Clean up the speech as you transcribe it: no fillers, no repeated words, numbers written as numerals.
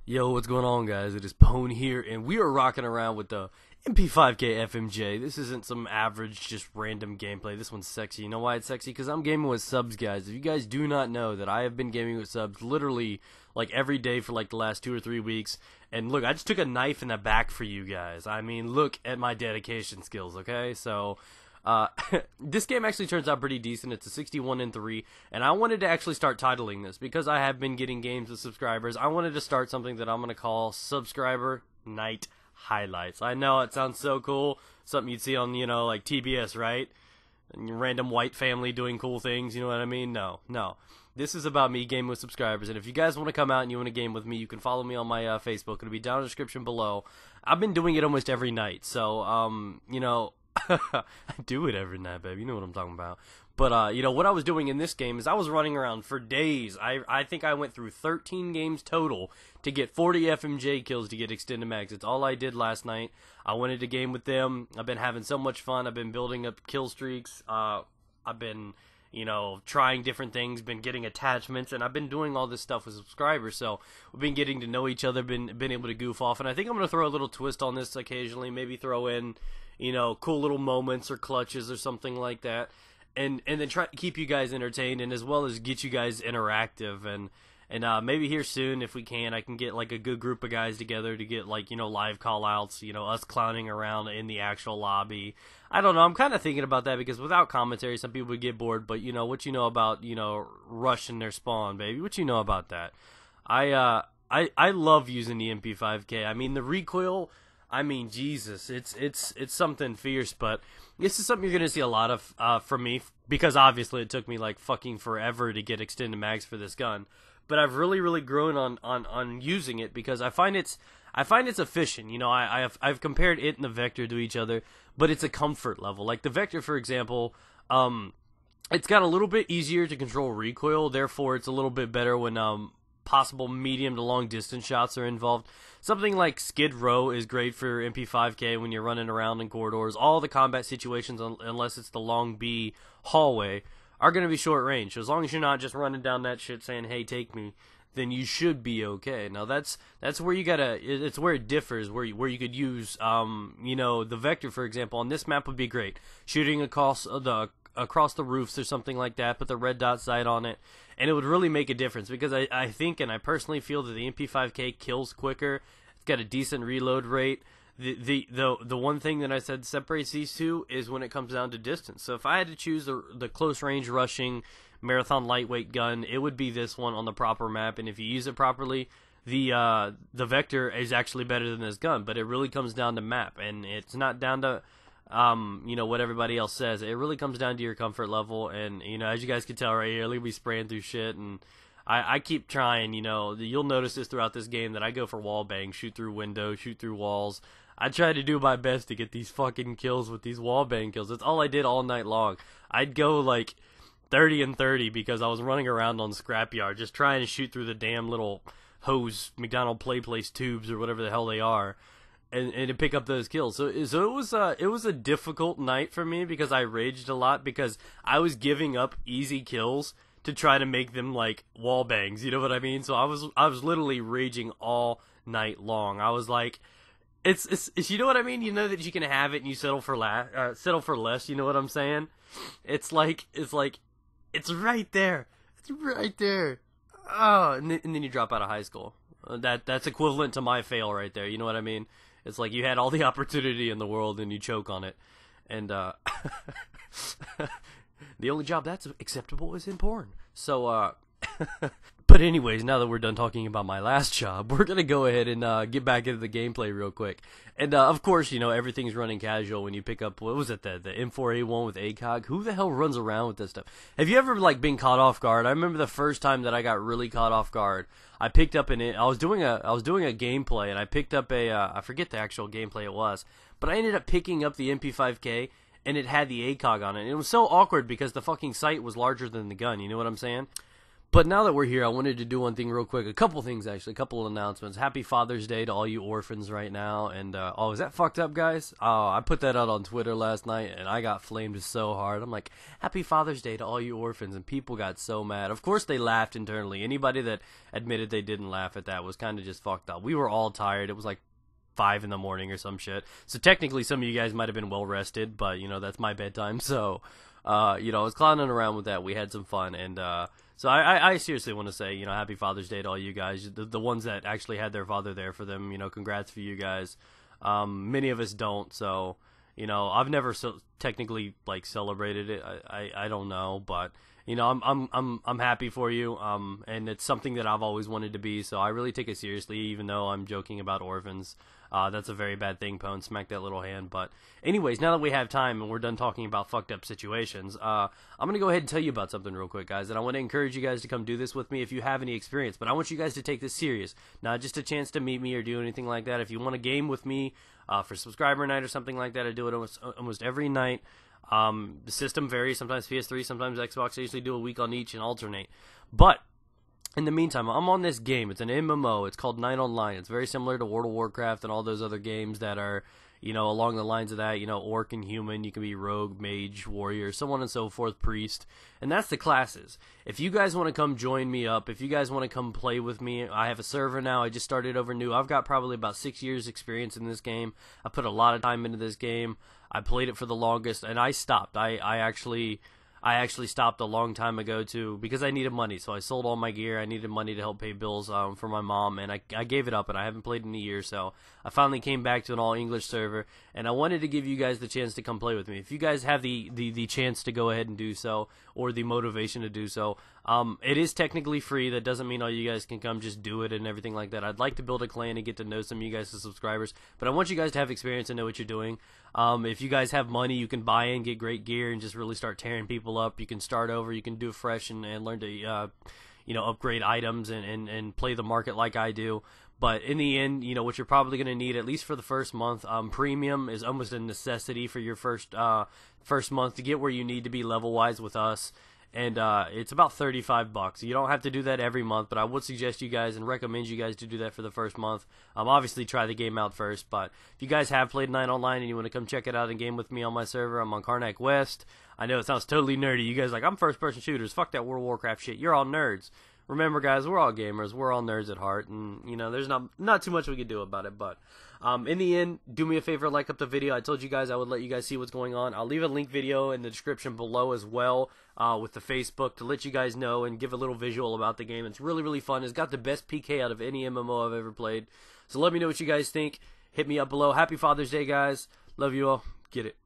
Yo, what's going on, guys? It is Pone here, and we are rocking around with the MP5K FMJ. This isn't some average, just random gameplay. This one's sexy. You know why it's sexy? Because I'm gaming with subs, guys. If you guys do not know that I have been gaming with subs literally like every day for like the last 2 or 3 weeks. And look, I just took a knife in the back for you guys. I mean, look at my dedication skills, okay? So this game actually turns out pretty decent. It's a 61-3, and I wanted to actually start titling this because I have been getting games with subscribers. I wanted to start something that I'm going to call Subscriber Night Highlights. I know it sounds so cool, something you'd see on, like TBS, right? And random white family doing cool things, you know what I mean? No. This is about me gaming with subscribers, and if you guys want to come out and you want to game with me, you can follow me on my Facebook. It'll be down in the description below. I've been doing it almost every night, so, I do it every night, baby. You know what I'm talking about. But, what I was doing in this game is I was running around for days. I think I went through 13 games total to get 40 FMJ kills to get extended mags. It's all I did last night. I went into game with them. I've been having so much fun. I've been building up kill streaks. I've been, trying different things, been getting attachments, and I've been doing all this stuff with subscribers. So we've been getting to know each other, been able to goof off. And I think I'm going to throw a little twist on this occasionally, maybe throw in cool little moments or clutches or something like that, and then try to keep you guys entertained, and as well as get you guys interactive, and maybe here soon, if we can, I can get like a good group of guys together to get like live call outs, us clowning around in the actual lobby. I don't know, I'm kind of thinking about that because without commentary some people would get bored, but what you know about rushing their spawn, baby, what you know about that? I love using the MP5K. I mean, the recoil, I mean, Jesus, it's something fierce, but this is something you're going to see a lot of from me, because obviously it took me like fucking forever to get extended mags for this gun, but I've really grown on using it because I find it's efficient. I've compared it and the Vector to each other, but it's a comfort level. Like the Vector, for example, it's got a little bit easier to control recoil, therefore it's a little bit better when possible medium to long distance shots are involved. Something like Skid Row is great for MP5K when you're running around in corridors. All the combat situations, unless it's the long B hallway, are going to be short range. So as long as you're not just running down that shit saying, hey, take me, then you should be okay. Now that's where you gotta, it's where it differs, where you could use, the Vector, for example, on this map would be great. Shooting across the roofs or something like that, put the red dot sight on it, and it would really make a difference, because I think, and I personally feel, that the MP5K kills quicker. It's got a decent reload rate. The one thing that I said separates these two is when it comes down to distance. So if I had to choose the close range rushing marathon lightweight gun, it would be this one on the proper map, and if you use it properly, the Vector is actually better than this gun. But it really comes down to map, and it's not down to what everybody else says. It really comes down to your comfort level, and, as you guys can tell right here, look at me spraying through shit, and I keep trying, you'll notice this throughout this game, that I go for wall bang, shoot through windows, shoot through walls. I try to do my best to get these fucking kills with these wall bang kills. That's all I did all night long. I'd go like 30 and 30 because I was running around on Scrapyard just trying to shoot through the damn little hose McDonald Play Place tubes or whatever the hell they are, and to pick up those kills. So it was a difficult night for me because I raged a lot because I was giving up easy kills to try to make them like wall bangs, you know what I mean? So I was literally raging all night long. I was like, it's you know what I mean? You know that you can have it and you settle for less, you know what I'm saying? It's right there. It's right there. Oh, and then you drop out of high school. That's equivalent to my fail right there. You know what I mean? It's like you had all the opportunity in the world and you choke on it. And the only job that's acceptable is in porn. So but anyways, now that we're done talking about my last job, we're gonna go ahead and get back into the gameplay real quick. And of course, everything's running casual when you pick up, what was it, the M4A1 with ACOG? Who the hell runs around with this stuff? Have you ever like been caught off guard? I remember the first time that I got really caught off guard. I picked up I was doing a gameplay, and I picked up I forget the actual gameplay it was, but I ended up picking up the MP5K, and it had the ACOG on it. And it was so awkward because the fucking sight was larger than the gun, you know what I'm saying? But now that we're here, I wanted to do one thing real quick. A couple things, actually. A couple of announcements. Happy Father's Day to all you orphans right now. And, oh, is that fucked up, guys? Oh, I put that out on Twitter last night, and I got flamed so hard. I'm like, Happy Father's Day to all you orphans. And people got so mad. Of course, they laughed internally. Anybody that admitted they didn't laugh at that was kind of just fucked up. We were all tired. It was like 5 in the morning or some shit. So technically, some of you guys might have been well rested, but, you know, that's my bedtime. So, you know, I was clowning around with that. We had some fun, and, so I seriously want to say, you know, Happy Father's Day to all you guys, the ones that actually had their father there for them. You know, congrats for you guys. Many of us don't, so you know, I've never technically like celebrated it. I don't know, but you know, I'm happy for you. And it's something that I've always wanted to be. So I really take it seriously, even though I'm joking about orphans. That's a very bad thing, Pone. Smack that little hand. But anyways, now that we have time and we're done talking about fucked up situations, I'm going to go ahead and tell you about something real quick, guys. And I want to encourage you guys to come do this with me if you have any experience. But I want you guys to take this serious. Not just a chance to meet me or do anything like that. If you want to game with me for subscriber night or something like that, I do it almost every night. The system varies. Sometimes PS3, sometimes Xbox. I usually do a week on each and alternate. But in the meantime, I'm on this game. It's an MMO. It's called Night Online. It's very similar to World of Warcraft and all those other games that are, you know, along the lines of that. You know, orc and human. You can be rogue, mage, warrior, so on and so forth, priest. And that's the classes. If you guys want to come join me up, if you guys want to come play with me, I have a server now. I just started over new. I've got probably about 6 years experience in this game. I put a lot of time into this game. I played it for the longest, and I stopped. I actually stopped a long time ago too because I needed money. So I sold all my gear. I needed money to help pay bills for my mom, and I gave it up, and I haven't played in a year. So I finally came back to an all English server, and I wanted to give you guys the chance to come play with me. If you guys have the chance to go ahead and do so, or the motivation to do so, it is technically free. That doesn't mean all you guys can come just do it and everything like that. I'd like to build a clan and get to know some of you guys as subscribers, but I want you guys to have experience and know what you're doing. If you guys have money, you can buy in, get great gear, and just really start tearing people up. You can start over. You can do fresh and learn to, you know, upgrade items and play the market like I do. But in the end, you know, what you're probably going to need, at least for the first month, premium is almost a necessity for your first month to get where you need to be level-wise with us. And it's about $35. You don't have to do that every month, but I would suggest you guys and recommend you guys to do that for the first month. Obviously, try the game out first, but if you guys have played Night Online and you want to come check it out and game with me on my server, I'm on Karnak West. I know it sounds totally nerdy. You guys are like, I'm first-person shooters. Fuck that World of Warcraft shit. You're all nerds. Remember, guys, we're all gamers. We're all nerds at heart, and, you know, there's not too much we can do about it, but in the end, do me a favor, like up the video. I told you guys I would let you guys see what's going on. I'll leave a link video in the description below as well with the Facebook to let you guys know and give a little visual about the game. It's really, really fun. It's got the best PK out of any MMO I've ever played. So let me know what you guys think. Hit me up below. Happy Father's Day, guys. Love you all. Get it.